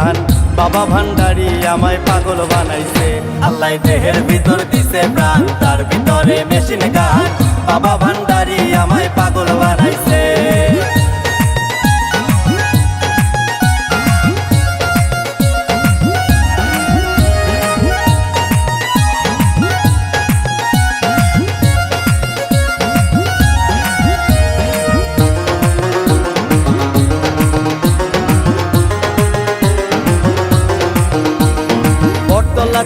গান, বাবা ভান্ডারি আমায় পাগল বানাইছে। আল্লাহ দেহের ভিতর দিছে প্রাণ, তার ভিতরে মেশিন গান, বাবা ভান্ডারি আমায় পাগল বানাইছে।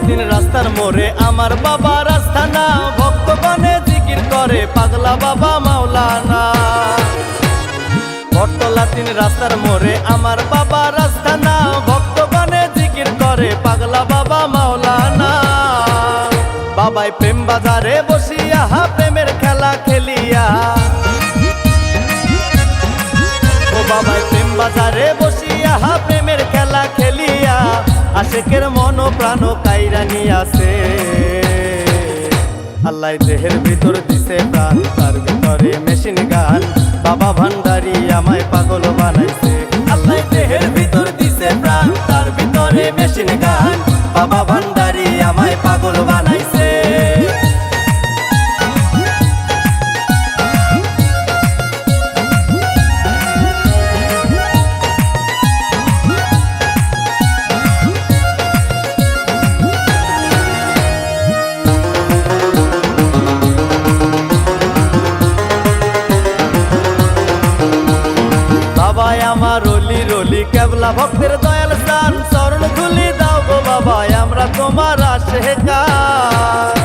তিন রাস্তার মোড়ে আমার বাবা রাস্তানা, ভক্তগণে জিকির করে পাগলা বাবা মাওলানা। বটতলা তিন রাস্তার মোড়ে আমার বাবা রাস্তানা, ভক্তগণে জিকির করে পাগলা বাবা মাওলানা। বাবাই প্রেম বাজারে বসিয়া প্রেমের খেলা খেলিয়া, ও বাবাই প্রেম বাজারে বসিয়া প্রেমের খেলা খেলিয়া, আশেকের মন প্রাণ কাইরা নিয়াছে। আল্লাহ দেহের ভিতর দিছে প্রাণ, তার ভিতরে মেশিন গান, বাবা ভান্ডারি আমায় পাগল বানাইছে। আল্লাহ দেহের ভিতর দিছে প্রাণ, তার ভিতরে মেশিন গান, বাবা ভান্ডারি আমায় পাগল বানাইছে। বাবাই আমার রলি রলি কেবলা ভক্তের দয়াল স্থান, চরণ ধুলি দাও গো বাবাই আমরা তোমার আশেকার।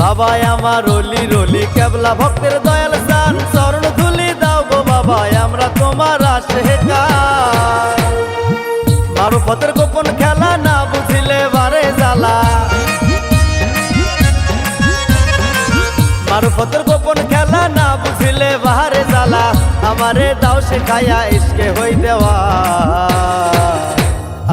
বাবাই আমার রলি রলি কেবলা ভক্তের দয়াল স্থান, চরণ ধুলি দাও গো বাবাই আমরা তোমার আশেকার। মারুফতের গোপন খেলা না বুঝিলে বারে জ্বালা, মারুফতের গোপন খেলা না বুঝিলে বাহারে জ্বালা, আমারে দাও শেখায়া ইশকে হই দেওয়া।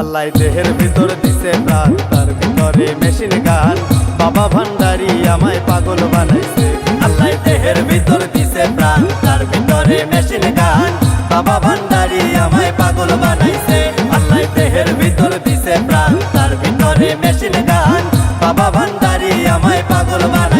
আল্লাহ দেহের ভিতর দিছে প্রাণ, তার ভিতরে মেশিন গান, বাবা ভান্ডারি আমায় পাগল বানাইছে। আল্লাহ দেহের ভিতর দিছে প্রাণ, তার ভিতরে মেশিন গান, বাবা ভান্ডারি আমায় পাগল বানাইছে। আল্লাহ দেহের ভিতর দিছে প্রাণ, তার ভিতরে মেশিন গান, বাবা ভান্ডারি আমায় পাগল বানাইছে।